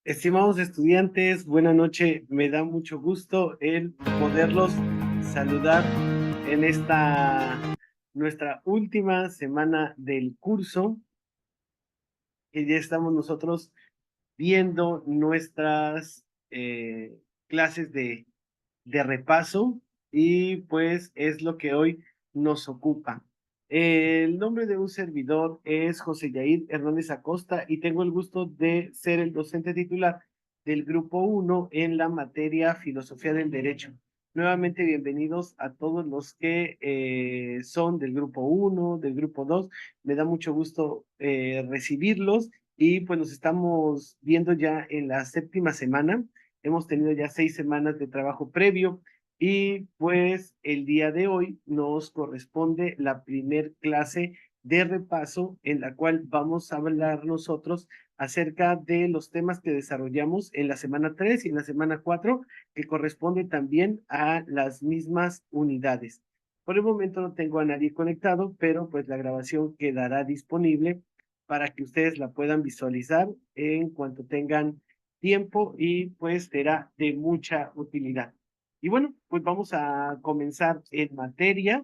Estimados estudiantes, buena noche. Me da mucho gusto el poderlos saludar en esta nuestra última semana del curso, que ya estamos nosotros viendo nuestras clases de repaso y pues es lo que hoy nos ocupa. El nombre de un servidor es José Yair Hernández Acosta y tengo el gusto de ser el docente titular del Grupo 1 en la materia Filosofía del Derecho. Nuevamente bienvenidos a todos los que son del Grupo 1, del Grupo 2. Me da mucho gusto recibirlos y pues nos estamos viendo ya en la séptima semana. Hemos tenido ya 6 semanas de trabajo previo y pues el día de hoy nos corresponde la primer clase de repaso en la cual vamos a hablar nosotros acerca de los temas que desarrollamos en la semana 3 y en la semana 4, que corresponde también a las mismas unidades. Por el momento no tengo a nadie conectado, pero pues la grabación quedará disponible para que ustedes la puedan visualizar en cuanto tengan tiempo y pues será de mucha utilidad. Y bueno, pues vamos a comenzar en materia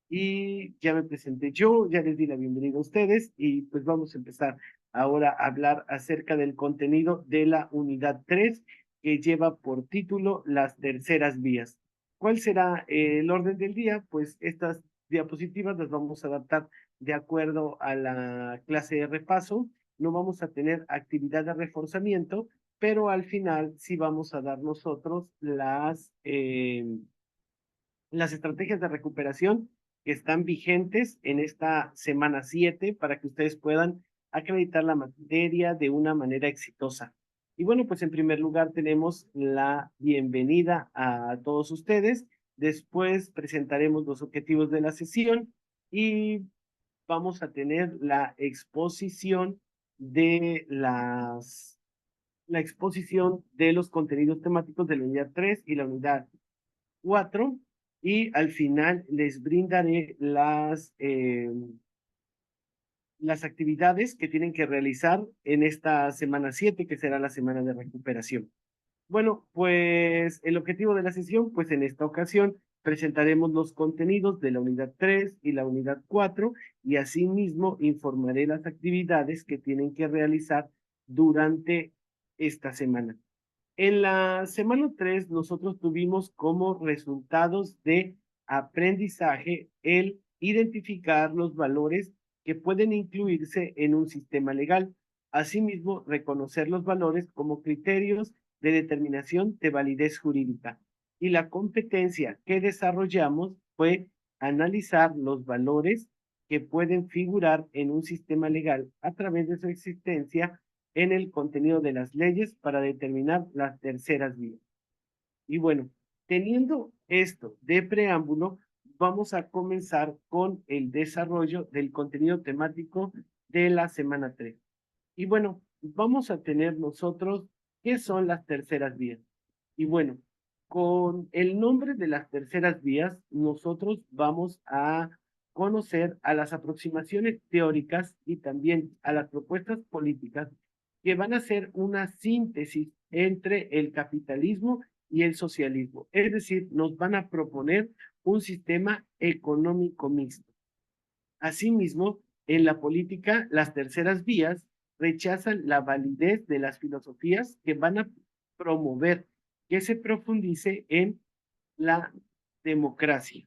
y ya me presenté yo, ya les di la bienvenida a ustedes y pues vamos a empezar ahora a hablar acerca del contenido de la unidad 3 que lleva por título las terceras vías. ¿Cuál será el orden del día? Pues estas diapositivas las vamos a adaptar de acuerdo a la clase de repaso. No vamos a tener actividad de reforzamiento, pero al final sí vamos a dar nosotros las estrategias de recuperación que están vigentes en esta semana 7 para que ustedes puedan acreditar la materia de una manera exitosa. Y bueno, pues en primer lugar tenemos la bienvenida a todos ustedes. Después presentaremos los objetivos de la sesión y vamos a tener la exposición de la exposición de los contenidos temáticos de la unidad 3 y la unidad 4 y al final les brindaré las actividades que tienen que realizar en esta semana 7, que será la semana de recuperación. Bueno, pues el objetivo de la sesión, pues en esta ocasión presentaremos los contenidos de la unidad 3 y la unidad 4 y asimismo informaré las actividades que tienen que realizar durante esta semana. En la semana 3 nosotros tuvimos como resultados de aprendizaje el identificar los valores que pueden incluirse en un sistema legal. Asimismo, reconocer los valores como criterios de determinación de validez jurídica. Y la competencia que desarrollamos fue analizar los valores que pueden figurar en un sistema legal a través de su existencia en el contenido de las leyes para determinar las terceras vías. Y bueno, teniendo esto de preámbulo, vamos a comenzar con el desarrollo del contenido temático de la semana 3. Y bueno, vamos a tener nosotros qué son las terceras vías. Y bueno, con el nombre de las terceras vías, nosotros vamos a conocer a las aproximaciones teóricas y también a las propuestas políticas que van a ser una síntesis entre el capitalismo y el socialismo. Es decir, nos van a proponer un sistema económico mixto. Asimismo, en la política, las terceras vías rechazan la validez de las filosofías que van a promover que se profundice en la democracia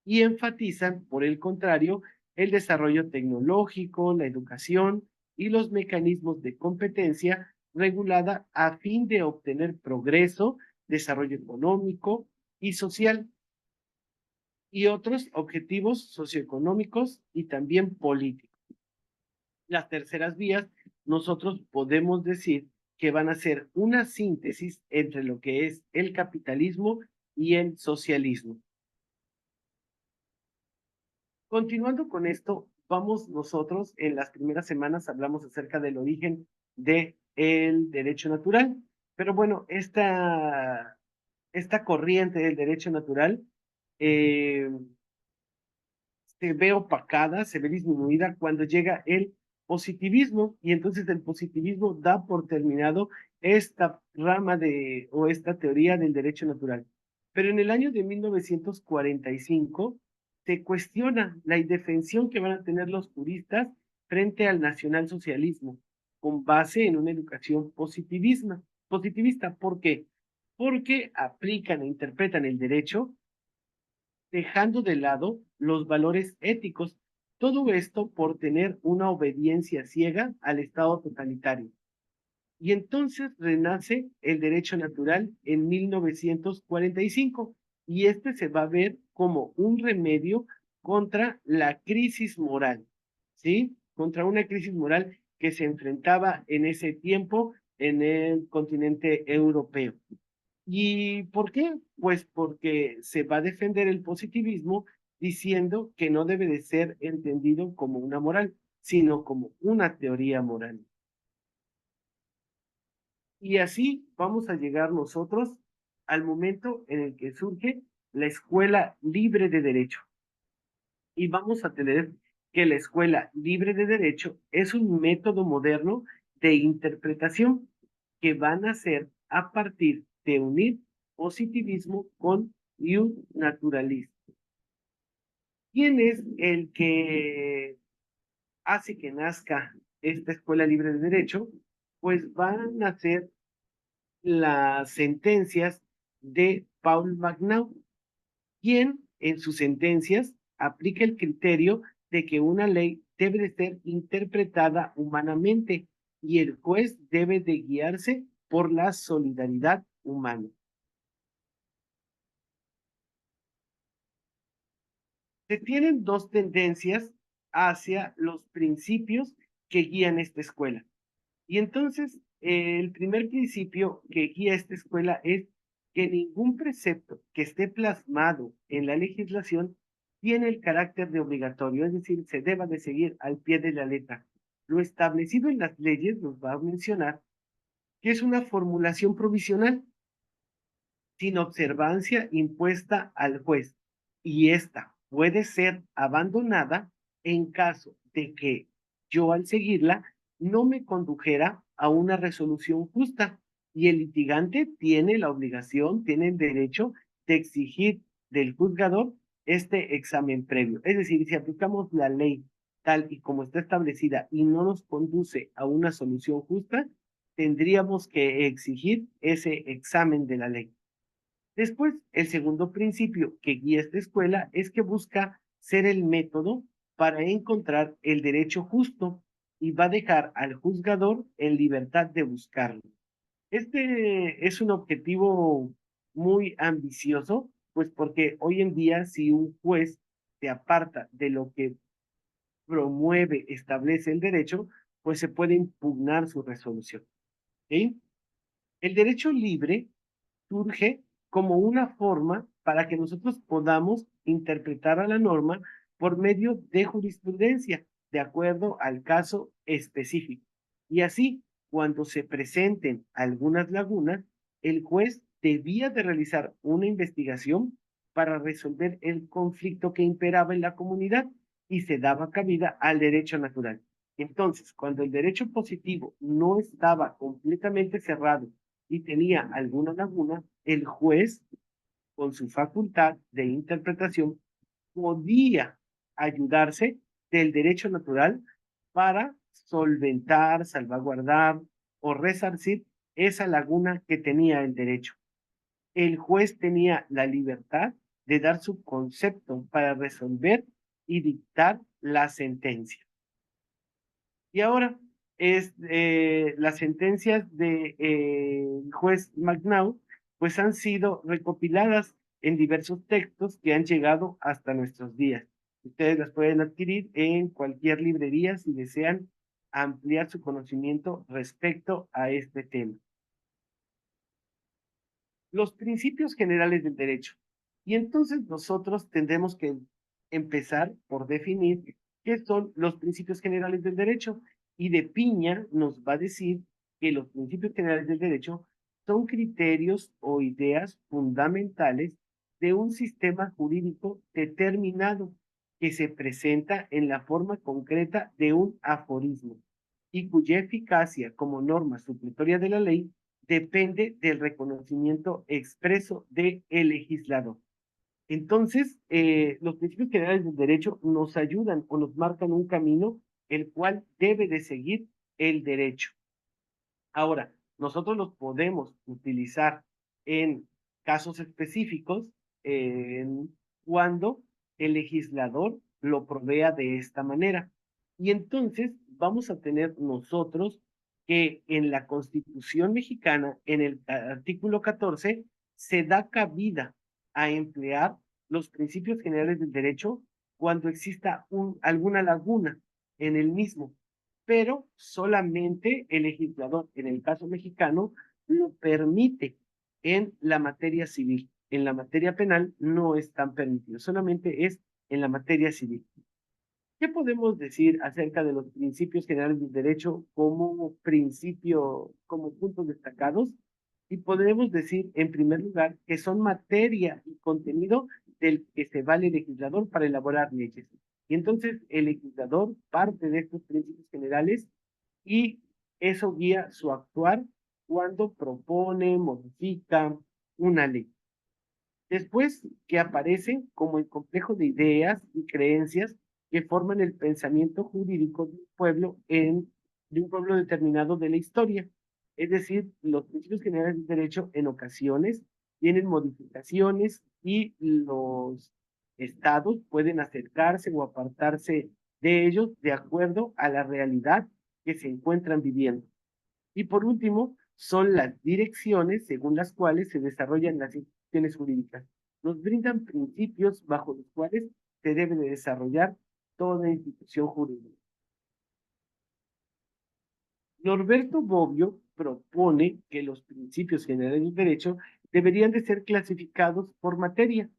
y enfatizan, por el contrario, el desarrollo tecnológico, la educación y los mecanismos de competencia regulada a fin de obtener progreso, desarrollo económico y social y otros objetivos socioeconómicos y también políticos. Las terceras vías, nosotros podemos decir que van a ser una síntesis entre lo que es el capitalismo y el socialismo. Continuando con esto, vamos nosotros en las primeras semanas hablamos acerca del origen del derecho natural, pero bueno, esta corriente del derecho natural eh, se ve opacada, se ve disminuida cuando llega el positivismo y entonces el positivismo da por terminado esta rama o esta teoría del derecho natural. Pero en el año de 1945 se cuestiona la indefensión que van a tener los juristas frente al nacionalsocialismo, con base en una educación positivista. ¿Por qué? Porque aplican e interpretan el derecho dejando de lado los valores éticos. Todo esto por tener una obediencia ciega al Estado totalitario. Y entonces renace el derecho natural en 1945 y este se va a ver como un remedio contra la crisis moral, ¿sí? Contra una crisis moral que se enfrentaba en ese tiempo en el continente europeo. ¿Y por qué? Pues porque se va a defender el positivismo diciendo que no debe de ser entendido como una moral, sino como una teoría moral. Y así vamos a llegar nosotros al momento en el que surge la Escuela Libre de Derecho. Y vamos a tener que la Escuela Libre de Derecho es un método moderno de interpretación que van a ser a partir de unir positivismo con naturalismo. ¿Quién es el que hace que nazca esta Escuela Libre de Derecho? Pues van a ser las sentencias de Paul Magnaw, quien en sus sentencias aplica el criterio de que una ley debe de ser interpretada humanamente y el juez debe de guiarse por la solidaridad humana. Se tienen dos tendencias hacia los principios que guían esta escuela. Y entonces, el primer principio que guía esta escuela es que ningún precepto que esté plasmado en la legislación tiene el carácter de obligatorio, es decir, se deba de seguir al pie de la letra. Lo establecido en las leyes nos va a mencionar que es una formulación provisional sin observancia impuesta al juez y esta puede ser abandonada en caso de que yo al seguirla no me condujera a una resolución justa y el litigante tiene la obligación, tiene el derecho de exigir del juzgador este examen previo. Es decir, si aplicamos la ley tal y como está establecida y no nos conduce a una solución justa, tendríamos que exigir ese examen de la ley. Después, el segundo principio que guía esta escuela es que busca ser el método para encontrar el derecho justo y va a dejar al juzgador en libertad de buscarlo. Este es un objetivo muy ambicioso, pues porque hoy en día si un juez se aparta de lo que promueve, establece el derecho, pues se puede impugnar su resolución. ¿Sí? El derecho libre surge como una forma para que nosotros podamos interpretar a la norma por medio de jurisprudencia, de acuerdo al caso específico. Y así, cuando se presenten algunas lagunas, el juez debía de realizar una investigación para resolver el conflicto que imperaba en la comunidad y se daba cabida al derecho natural. Entonces, cuando el derecho positivo no estaba completamente cerrado y tenía alguna laguna, el juez, con su facultad de interpretación, podía ayudarse del derecho natural para solventar, salvaguardar o resarcir esa laguna que tenía el derecho. El juez tenía la libertad de dar su concepto para resolver y dictar la sentencia. Y ahora las sentencias de juez Magnaw pues han sido recopiladas en diversos textos que han llegado hasta nuestros días. Ustedes las pueden adquirir en cualquier librería si desean ampliar su conocimiento respecto a este tema. Los principios generales del derecho. Y entonces nosotros tendremos que empezar por definir qué son los principios generales del derecho. Y de piña nos va a decir que los principios generales del derecho son criterios o ideas fundamentales de un sistema jurídico determinado que se presenta en la forma concreta de un aforismo y cuya eficacia como norma supletoria de la ley depende del reconocimiento expreso del legislador. Entonces, los principios generales del derecho nos ayudan o nos marcan un camino el cual debe de seguir el derecho. Ahora, nosotros los podemos utilizar en casos específicos cuando el legislador lo provea de esta manera. Y entonces vamos a tener nosotros que en la Constitución mexicana, en el artículo 14, se da cabida a emplear los principios generales del derecho cuando exista alguna laguna en el mismo, pero solamente el legislador, en el caso mexicano, lo permite en la materia civil. En la materia penal no es tan permitido, solamente es en la materia civil. ¿Qué podemos decir acerca de los principios generales del derecho como principio, como puntos destacados? Y podemos decir, en primer lugar, que son materia y contenido del que se vale el legislador para elaborar leyes. Y entonces el legislador parte de estos principios generales y eso guía su actuar cuando propone, modifica una ley. Después que aparecen como el complejo de ideas y creencias que forman el pensamiento jurídico de un pueblo determinado de la historia. Es decir, los principios generales del derecho en ocasiones tienen modificaciones y los estados pueden acercarse o apartarse de ellos de acuerdo a la realidad que se encuentran viviendo. Y por último, son las direcciones según las cuales se desarrollan las instituciones jurídicas. Nos brindan principios bajo los cuales se debe de desarrollar toda institución jurídica. Norberto Bobbio propone que los principios generales del derecho deberían de ser clasificados por materia.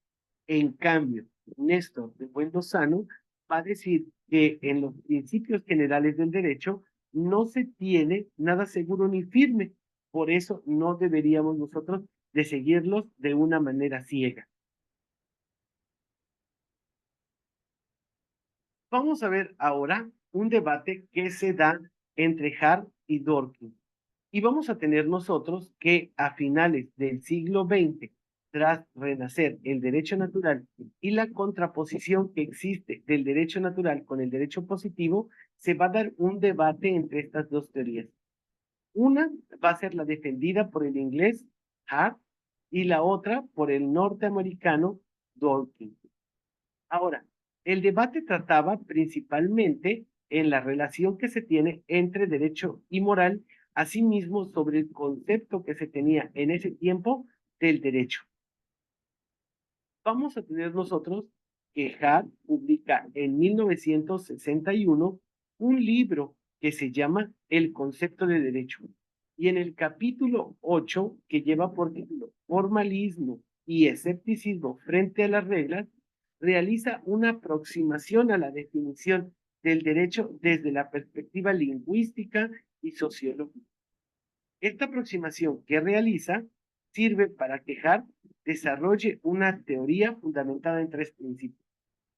En cambio, Néstor de Buendosano va a decir que en los principios generales del derecho no se tiene nada seguro ni firme. Por eso no deberíamos nosotros de seguirlos de una manera ciega. Vamos a ver ahora un debate que se da entre Hart y Dworkin. Y vamos a tener nosotros que a finales del siglo XX, tras renacer el derecho natural y la contraposición que existe del derecho natural con el derecho positivo, se va a dar un debate entre estas dos teorías. Una va a ser la defendida por el inglés Hart y la otra por el norteamericano Dworkin. Ahora, el debate trataba principalmente en la relación que se tiene entre derecho y moral, asimismo sobre el concepto que se tenía en ese tiempo del derecho. Vamos a tener nosotros que Hart publica en 1961 un libro que se llama El concepto de derecho. Y en el capítulo 8, que lleva por título Formalismo y escepticismo frente a las reglas, realiza una aproximación a la definición del derecho desde la perspectiva lingüística y sociológica. Esta aproximación que realiza sirve para que Hart desarrolle una teoría fundamentada en tres principios.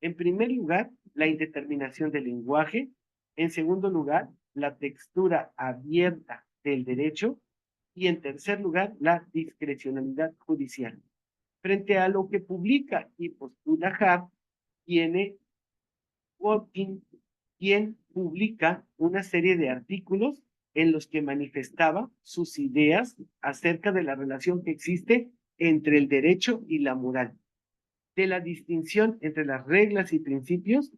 En primer lugar, la indeterminación del lenguaje. En segundo lugar, la textura abierta del derecho. Y en tercer lugar, la discrecionalidad judicial. Frente a lo que publica y postula Hart, tiene Watkin, quien publica una serie de artículos en los que manifestaba sus ideas acerca de la relación que existe entre el derecho y la moral, de la distinción entre las reglas y principios,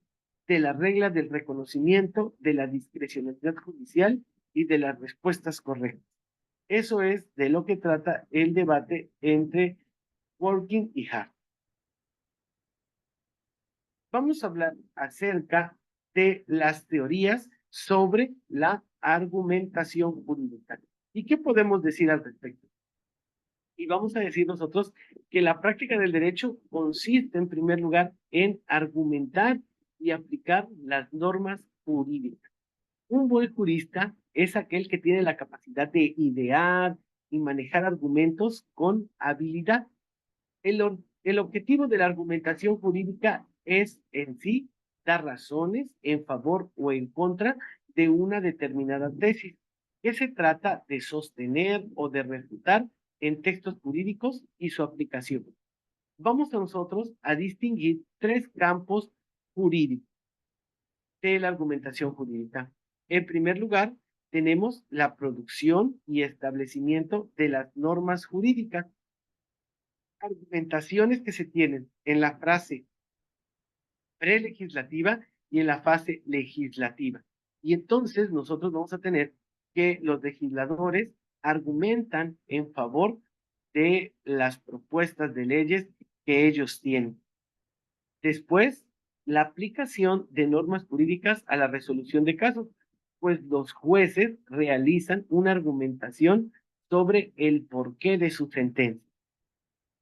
de las reglas del reconocimiento, de la discrecionalidad judicial y de las respuestas correctas. Eso es de lo que trata el debate entre Watkin y Hart. Vamos a hablar acerca de las teorías sobre la argumentación jurídica. ¿Y qué podemos decir al respecto? Y vamos a decir nosotros que la práctica del derecho consiste en primer lugar en argumentar y aplicar las normas jurídicas. Un buen jurista es aquel que tiene la capacidad de idear y manejar argumentos con habilidad. El objetivo de la argumentación jurídica es en sí dar razones en favor o en contra de una determinada tesis. que se trata de sostener o de refutar en textos jurídicos y su aplicación. Vamos a nosotros a distinguir tres campos jurídicos de la argumentación jurídica. En primer lugar, tenemos la producción y establecimiento de las normas jurídicas, argumentaciones que se tienen en la frase prelegislativa y en la fase legislativa. Y entonces nosotros vamos a tener que los legisladores argumentan en favor de las propuestas de leyes que ellos tienen. Después, la aplicación de normas jurídicas a la resolución de casos, pues los jueces realizan una argumentación sobre el porqué de su sentencia.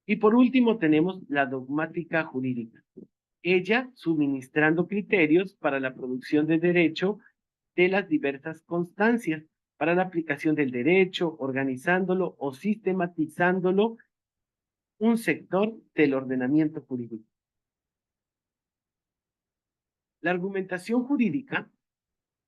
Y por último tenemos la dogmática jurídica, ella suministrando criterios para la producción de derecho de las diversas constancias, para la aplicación del derecho, organizándolo o sistematizándolo un sector del ordenamiento jurídico. La argumentación jurídica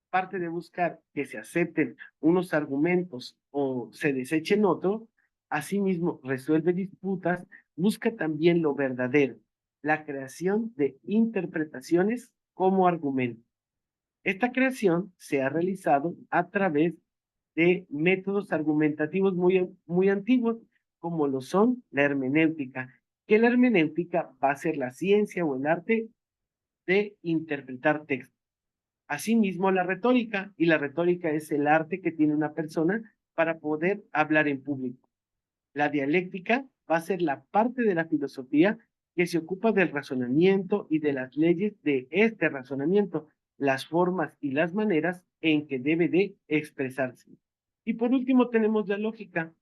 parte de buscar que se acepten unos argumentos o se desechen otros, asimismo resuelve disputas, busca también lo verdadero, la creación de interpretaciones como argumento. Esta creación se ha realizado a través de métodos argumentativos muy antiguos, como lo son la hermenéutica, que la hermenéutica va a ser la ciencia o el arte de interpretar textos. Asimismo, la retórica, y la retórica es el arte que tiene una persona para poder hablar en público. La dialéctica va a ser la parte de la filosofía que se ocupa del razonamiento y de las leyes de este razonamiento, las formas y las maneras en que debe de expresarse. Y por último tenemos la lógica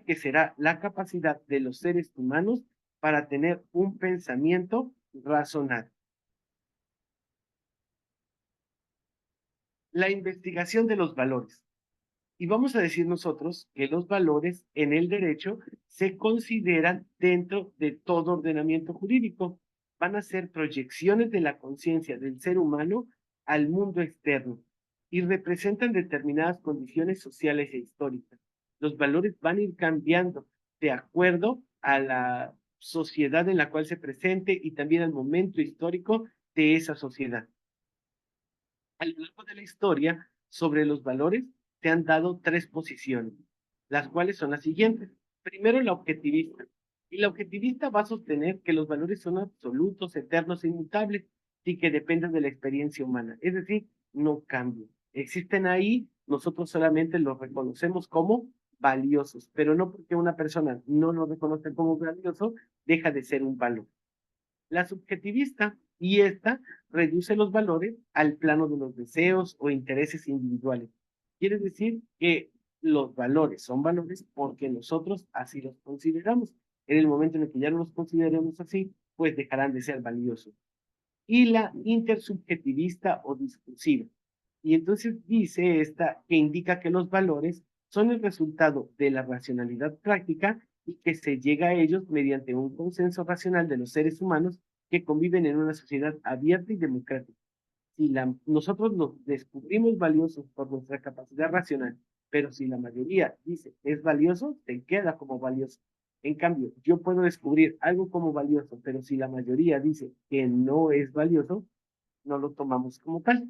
que será la capacidad de los seres humanos para tener un pensamiento razonable. La investigación de los valores. Y vamos a decir nosotros que los valores en el derecho se consideran dentro de todo ordenamiento jurídico. Van a ser proyecciones de la conciencia del ser humano al mundo externo y representan determinadas condiciones sociales e históricas. Los valores van a ir cambiando de acuerdo a la sociedad en la cual se presente y también al momento histórico de esa sociedad. A lo largo de la historia, sobre los valores, se han dado tres posiciones, las cuales son las siguientes. Primero, la objetivista. Y la objetivista va a sostener que los valores son absolutos, eternos e inmutables y que dependen de la experiencia humana. Es decir, no cambian. Existen ahí, nosotros solamente los reconocemos como valiosos, pero no porque una persona no lo reconoce como valioso, deja de ser un valor. La subjetivista, y esta reduce los valores al plano de los deseos o intereses individuales. Quiere decir que los valores son valores porque nosotros así los consideramos. En el momento en el que ya no los consideremos así, pues dejarán de ser valiosos. Y la intersubjetivista o discursiva. Y entonces dice esta que indica que los valores son el resultado de la racionalidad práctica y que se llega a ellos mediante un consenso racional de los seres humanos que conviven en una sociedad abierta y democrática. Si nosotros nos descubrimos valiosos por nuestra capacidad racional, pero si la mayoría dice que es valioso, se queda como valioso. En cambio, yo puedo descubrir algo como valioso, pero si la mayoría dice que no es valioso, no lo tomamos como tal.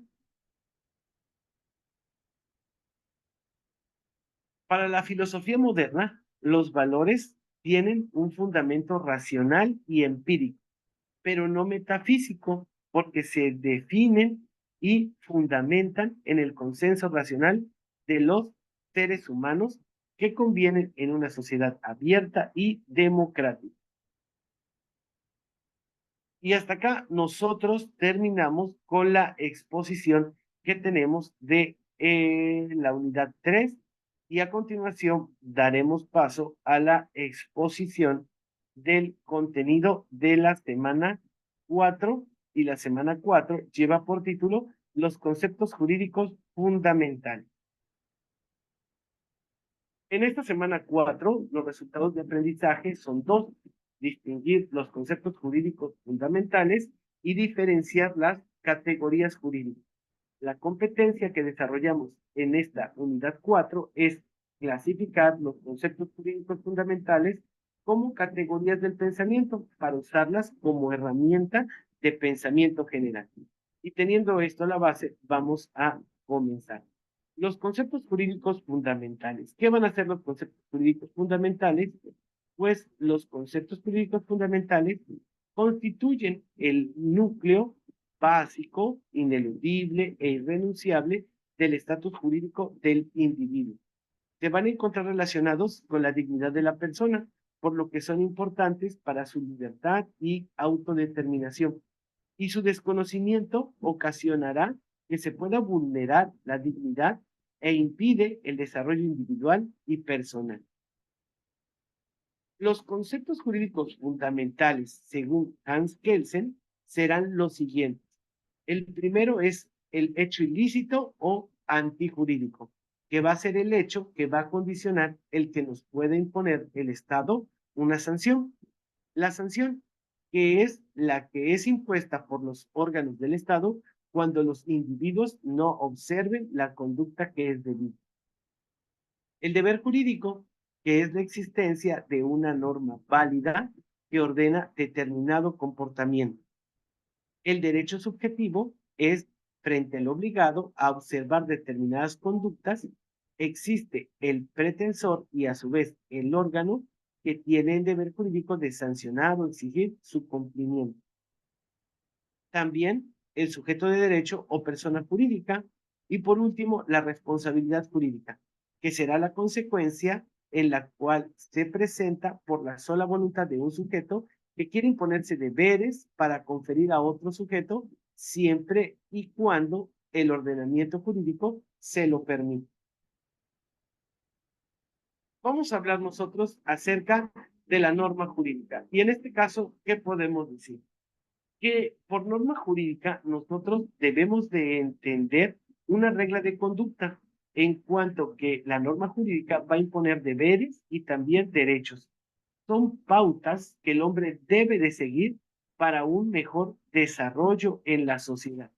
Para la filosofía moderna, los valores tienen un fundamento racional y empírico, pero no metafísico, porque se definen y fundamentan en el consenso racional de los seres humanos que convienen en una sociedad abierta y democrática. Y hasta acá nosotros terminamos con la exposición que tenemos de la unidad 3 y a continuación daremos paso a la exposición del contenido de la semana 4 y la semana 4 lleva por título los conceptos jurídicos fundamentales. En esta semana 4, los resultados de aprendizaje son dos: distinguir los conceptos jurídicos fundamentales y diferenciar las categorías jurídicas. La competencia que desarrollamos en esta unidad 4 es clasificar los conceptos jurídicos fundamentales como categorías del pensamiento para usarlas como herramienta de pensamiento general. Y teniendo esto a la base, vamos a comenzar. Los conceptos jurídicos fundamentales. ¿Qué van a ser los conceptos jurídicos fundamentales? Pues los conceptos jurídicos fundamentales constituyen el núcleo básico, ineludible e irrenunciable del estatus jurídico del individuo. Se van a encontrar relacionados con la dignidad de la persona, por lo que son importantes para su libertad y autodeterminación. Y su desconocimiento ocasionará que se pueda vulnerar la dignidad e impide el desarrollo individual y personal. Los conceptos jurídicos fundamentales, según Hans Kelsen, serán los siguientes. El primero es el hecho ilícito o antijurídico, que va a ser el hecho que va a condicionar el que nos puede imponer el Estado una sanción. La sanción, que es la que es impuesta por los órganos del Estado cuando los individuos no observen la conducta que es debida. El deber jurídico, que es la existencia de una norma válida que ordena determinado comportamiento. El derecho subjetivo es frente al obligado a observar determinadas conductas, existe el pretensor y a su vez el órgano que tiene el deber jurídico de sancionar o exigir su cumplimiento. También el sujeto de derecho o persona jurídica y por último la responsabilidad jurídica, que será la consecuencia en la cual se presenta por la sola voluntad de un sujeto que quiere imponerse deberes para conferir a otro sujeto siempre y cuando el ordenamiento jurídico se lo permite. Vamos a hablar nosotros acerca de la norma jurídica. Y en este caso, ¿qué podemos decir? Que por norma jurídica nosotros debemos de entender una regla de conducta en cuanto que la norma jurídica va a imponer deberes y también derechos. Son pautas que el hombre debe de seguir para un mejor desarrollo en la sociedad.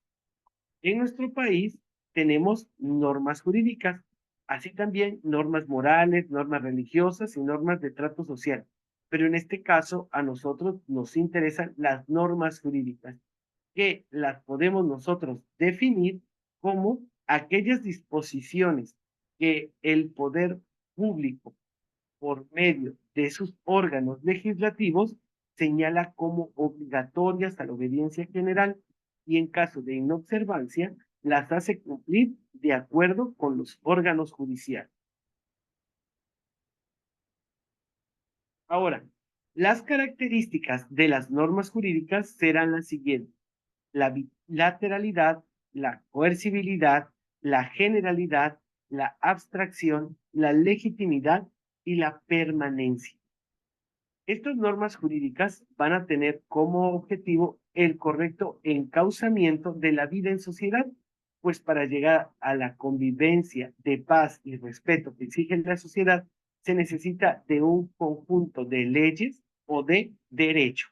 En nuestro país tenemos normas jurídicas, así también normas morales, normas religiosas y normas de trato social. Pero en este caso a nosotros nos interesan las normas jurídicas, que las podemos nosotros definir como aquellas disposiciones que el poder público, por medio de sus órganos legislativos, señala como obligatorias a la obediencia general y en caso de inobservancia, las hace cumplir de acuerdo con los órganos judiciales. Ahora, las características de las normas jurídicas serán las siguientes: la bilateralidad, la coercibilidad, la generalidad, la abstracción, la legitimidad y la permanencia. Estas normas jurídicas van a tener como objetivo el correcto encauzamiento de la vida en sociedad, pues para llegar a la convivencia de paz y respeto que exige la sociedad, se necesita de un conjunto de leyes o de derecho.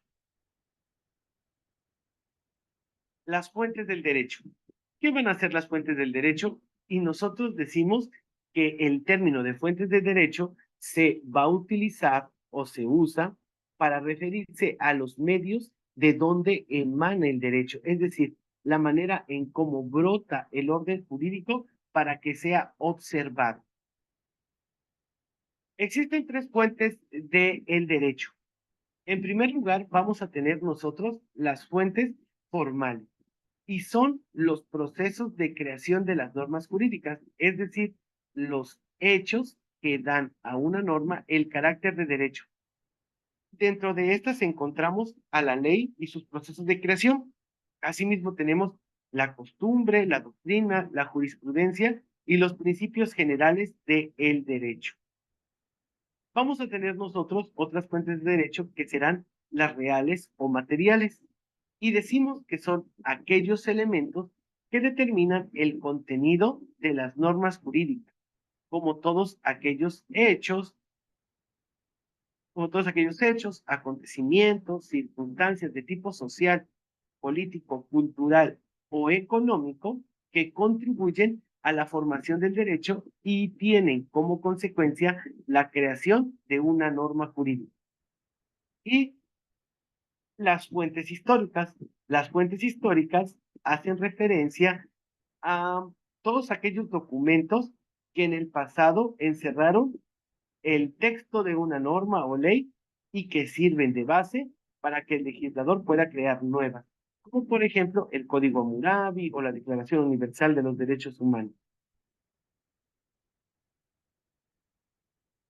Las fuentes del derecho. ¿Qué van a ser las fuentes del derecho? Y nosotros decimos que el término de fuentes de derecho se va a utilizar o se usa para referirse a los medios de donde emana el derecho, es decir, la manera en cómo brota el orden jurídico para que sea observado. Existen tres fuentes del derecho. En primer lugar, vamos a tener nosotros las fuentes formales y son los procesos de creación de las normas jurídicas, es decir, los hechos que dan a una norma el carácter de derecho. Dentro de estas encontramos a la ley y sus procesos de creación. Asimismo tenemos la costumbre, la doctrina, la jurisprudencia y los principios generales del derecho. Vamos a tener nosotros otras fuentes de derecho que serán las reales o materiales. Y decimos que son aquellos elementos que determinan el contenido de las normas jurídicas, como todos aquellos hechos, acontecimientos, circunstancias de tipo social, político, cultural o económico que contribuyen a la formación del derecho y tienen como consecuencia la creación de una norma jurídica. Y las fuentes históricas. Las fuentes históricas hacen referencia a todos aquellos documentos que en el pasado encerraron el texto de una norma o ley y que sirven de base para que el legislador pueda crear nuevas, como por ejemplo el Código Hammurabi o la Declaración Universal de los Derechos Humanos.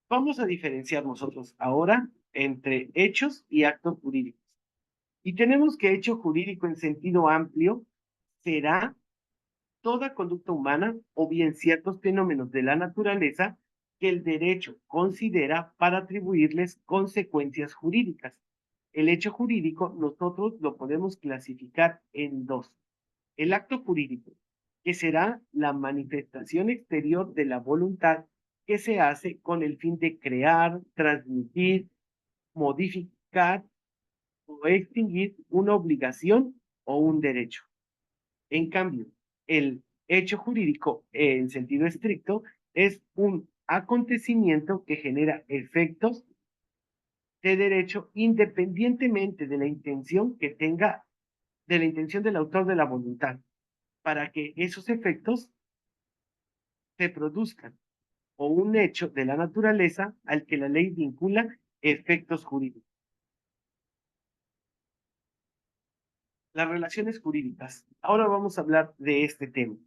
Vamos a diferenciar nosotros ahora entre hechos y actos jurídicos. Y tenemos que hecho jurídico en sentido amplio será toda conducta humana o bien ciertos fenómenos de la naturaleza que el derecho considera para atribuirles consecuencias jurídicas. El hecho jurídico nosotros lo podemos clasificar en dos. El acto jurídico, que será la manifestación exterior de la voluntad que se hace con el fin de crear, transmitir, modificar o extinguir una obligación o un derecho. En cambio, el hecho jurídico en sentido estricto es un acontecimiento que genera efectos de derecho independientemente de la intención que tenga, de la intención del autor de la voluntad, para que esos efectos se produzcan, o un hecho de la naturaleza al que la ley vincula efectos jurídicos. Las relaciones jurídicas. Ahora vamos a hablar de este tema.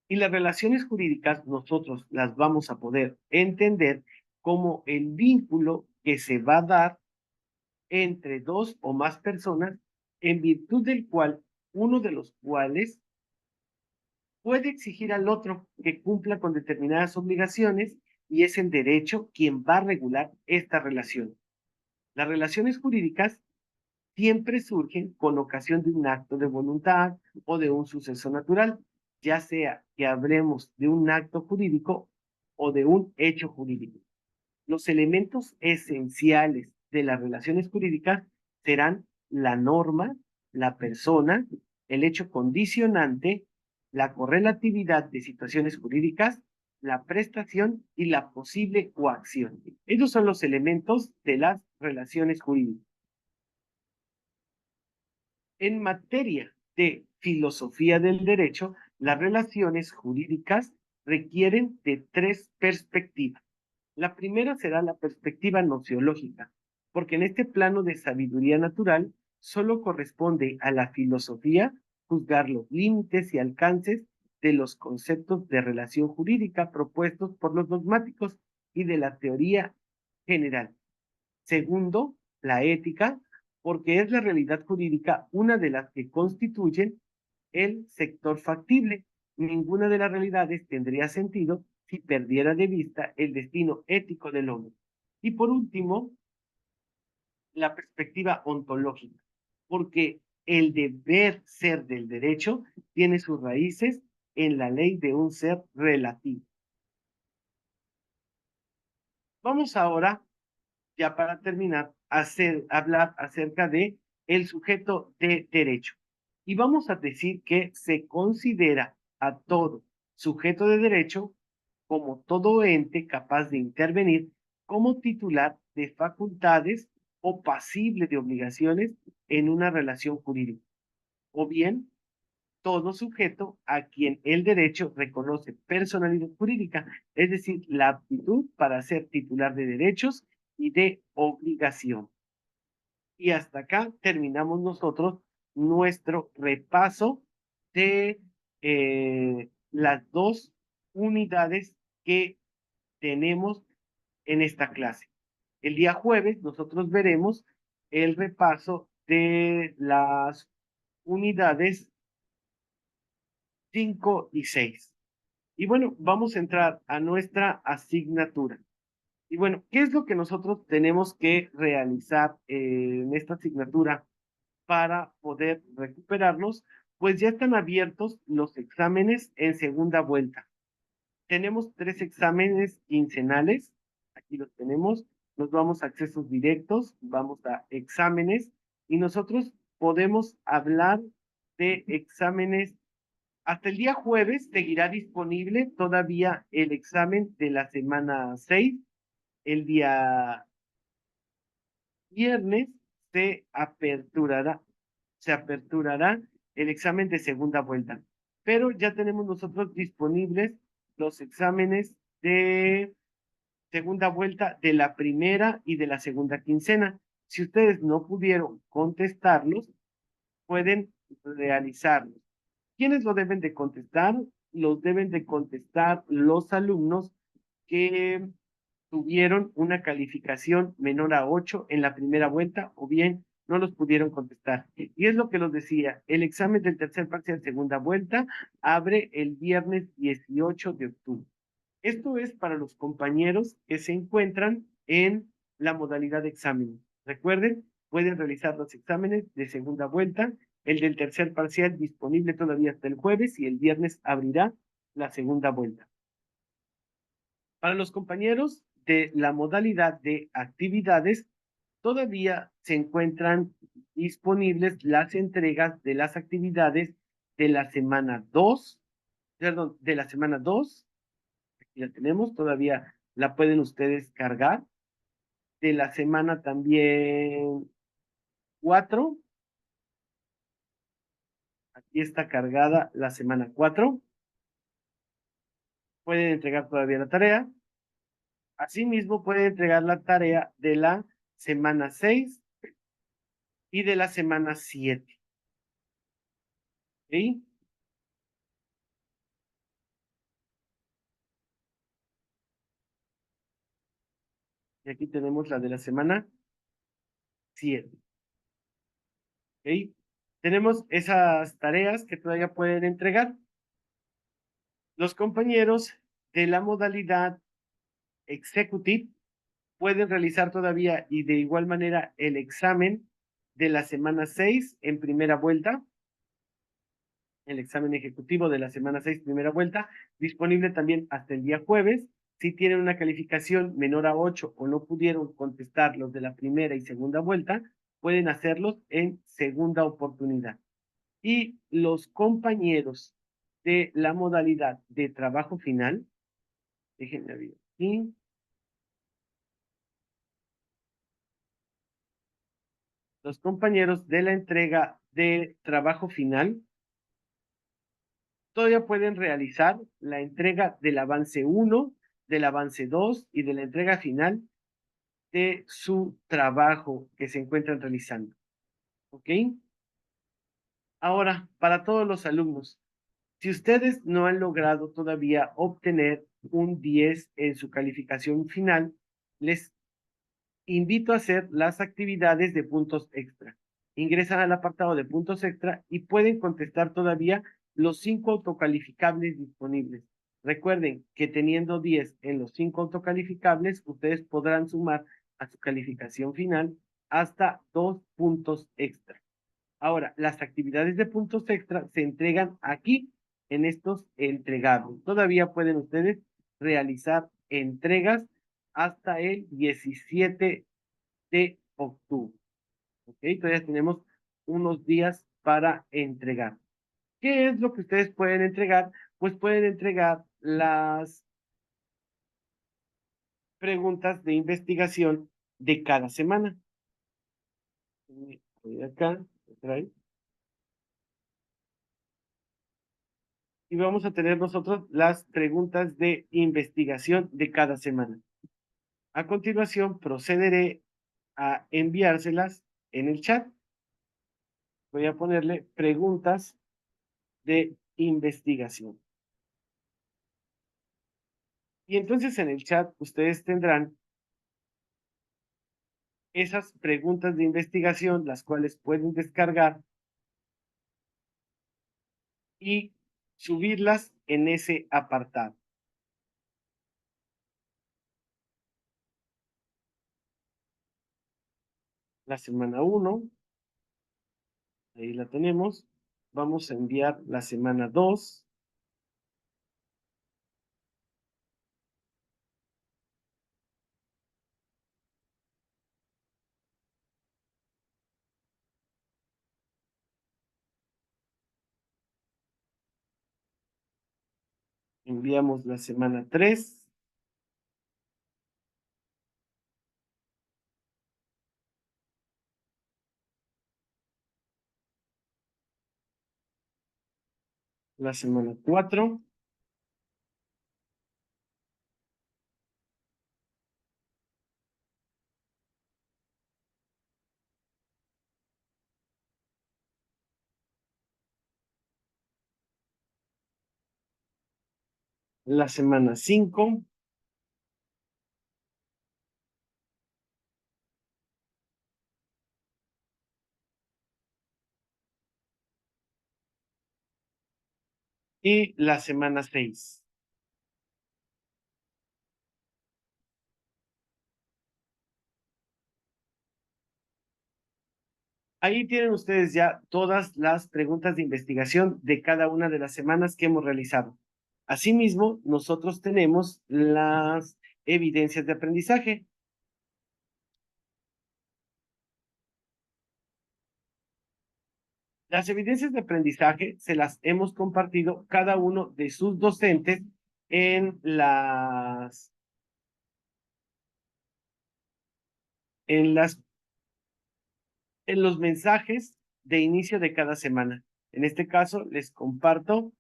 Y las relaciones jurídicas nosotros las vamos a poder entender como el vínculo que se va a dar entre dos o más personas en virtud del cual uno de los cuales puede exigir al otro que cumpla con determinadas obligaciones y es el derecho quien va a regular esta relación. Las relaciones jurídicas siempre surgen con ocasión de un acto de voluntad o de un suceso natural, ya sea que hablemos de un acto jurídico o de un hecho jurídico. Los elementos esenciales de las relaciones jurídicas serán la norma, la persona, el hecho condicionante, la correlatividad de situaciones jurídicas, la prestación y la posible coacción. Esos son los elementos de las relaciones jurídicas. En materia de filosofía del derecho, las relaciones jurídicas requieren de tres perspectivas. La primera será la perspectiva nociológica, porque en este plano de sabiduría natural solo corresponde a la filosofía juzgar los límites y alcances de los conceptos de relación jurídica propuestos por los dogmáticos y de la teoría general. Segundo, la ética, porque es la realidad jurídica una de las que constituyen el sector factible. Ninguna de las realidades tendría sentido si perdiera de vista el destino ético del hombre. Y por último, la perspectiva ontológica, porque el deber ser del derecho tiene sus raíces en la ley de un ser relativo. Vamos ahora ya para terminar, hablar acerca de el sujeto de derecho. Y vamos a decir que se considera a todo sujeto de derecho como todo ente capaz de intervenir como titular de facultades o pasible de obligaciones en una relación jurídica, o bien todo sujeto a quien el derecho reconoce personalidad jurídica, es decir, la aptitud para ser titular de derechos y de obligación. Y hasta acá terminamos nosotros nuestro repaso de las dos unidades que tenemos en esta clase. El día jueves nosotros veremos el repaso de las unidades 5 y 6. Y bueno, vamos a entrar a nuestra asignatura. Y bueno, ¿qué es lo que nosotros tenemos que realizar en esta asignatura para poder recuperarlos? Pues ya están abiertos los exámenes en segunda vuelta. Tenemos 3 exámenes quincenales. Aquí los tenemos. Nos vamos a accesos directos, vamos a exámenes y nosotros podemos hablar de exámenes Hasta el día jueves seguirá disponible todavía el examen de la semana 6. El día viernes se aperturará el examen de segunda vuelta. Pero ya tenemos nosotros disponibles los exámenes de segunda vuelta de la primera y de la segunda quincena. Si ustedes no pudieron contestarlos, pueden realizarlos. ¿Quiénes lo deben de contestar? Los deben de contestar los alumnos que tuvieron una calificación menor a 8 en la primera vuelta o bien no los pudieron contestar. Y es lo que los decía, el examen del tercer parcial segunda vuelta abre el viernes 18 de octubre. Esto es para los compañeros que se encuentran en la modalidad de examen. Recuerden, pueden realizar los exámenes de segunda vuelta, el del tercer parcial disponible todavía hasta el jueves y el viernes abrirá la segunda vuelta. Para los compañeros de la modalidad de actividades, todavía se encuentran disponibles las entregas de las actividades de la semana 2, perdón, de la semana 2, aquí la tenemos, todavía la pueden ustedes cargar, de la semana también 4, aquí está cargada la semana 4, pueden entregar todavía la tarea, asimismo pueden entregar la tarea de la semana 6 y de la semana 7. ¿Sí? Y aquí tenemos la de la semana 7. ¿Sí? Tenemos esas tareas que todavía pueden entregar. Los compañeros de la modalidad executive pueden realizar todavía y de igual manera el examen de la semana 6 en primera vuelta, el examen ejecutivo de la semana 6 primera vuelta, disponible también hasta el día jueves. Si tienen una calificación menor a 8 o no pudieron contestar los de la primera y segunda vuelta, pueden hacerlos en segunda oportunidad. Y los compañeros de la modalidad de trabajo final, déjenme ver aquí, los compañeros de la entrega de trabajo final todavía pueden realizar la entrega del avance 1, del avance 2 y de la entrega final de su trabajo que se encuentran realizando. ¿Ok? Ahora, para todos los alumnos, si ustedes no han logrado todavía obtener un 10 en su calificación final, les invito a hacer las actividades de puntos extra. Ingresan al apartado de puntos extra y pueden contestar todavía los 5 autocalificables disponibles. Recuerden que teniendo 10 en los 5 autocalificables, ustedes podrán sumar a su calificación final hasta 2 puntos extra. Ahora, las actividades de puntos extra se entregan aquí en estos entregables. Todavía pueden ustedes realizar entregas hasta el 17 de octubre. ¿Ok? Todavía tenemos unos días para entregar. ¿Qué es lo que ustedes pueden entregar? Pues pueden entregar las preguntas de investigación de cada semana. Voy acá, y vamos a tener nosotros las preguntas de investigación de cada semana. A continuación, procederé a enviárselas en el chat. Voy a ponerle preguntas de investigación. Y entonces en el chat ustedes tendrán esas preguntas de investigación, las cuales pueden descargar y subirlas en ese apartado. La semana 1, ahí la tenemos. Vamos a enviar la semana 2. Enviamos la semana 3. La semana 4. La semana 5. Y la semana 6. Ahí tienen ustedes ya todas las preguntas de investigación de cada una de las semanas que hemos realizado. Asimismo, nosotros tenemos las evidencias de aprendizaje. Las evidencias de aprendizaje se las hemos compartido cada uno de sus docentes en en las, en los mensajes de inicio de cada semana. En este caso, les comparto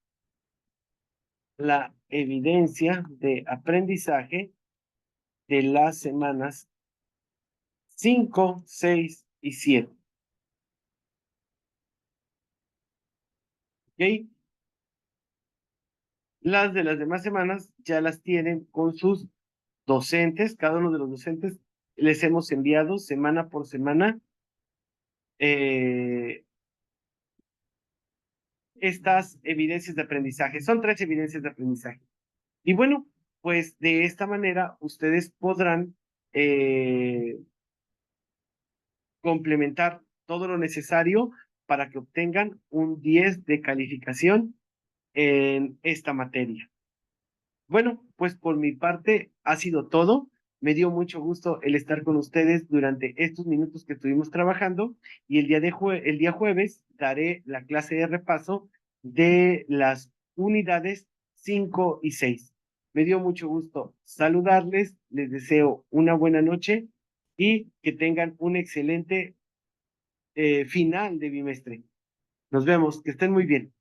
la evidencia de aprendizaje de las semanas 5, 6 y 7. ¿Ok? Las de las demás semanas ya las tienen con sus docentes, cada uno de los docentes les hemos enviado semana por semana eh, estas evidencias de aprendizaje. Son 3 evidencias de aprendizaje. Y bueno, pues de esta manera ustedes podrán eh, complementar todo lo necesario para que obtengan un 10 de calificación en esta materia. Bueno, pues por mi parte ha sido todo. Me dio mucho gusto el estar con ustedes durante estos minutos que estuvimos trabajando y el día jueves daré la clase de repaso de las unidades 5 y 6. Me dio mucho gusto saludarles, les deseo una buena noche y que tengan un excelente final de bimestre. Nos vemos, que estén muy bien.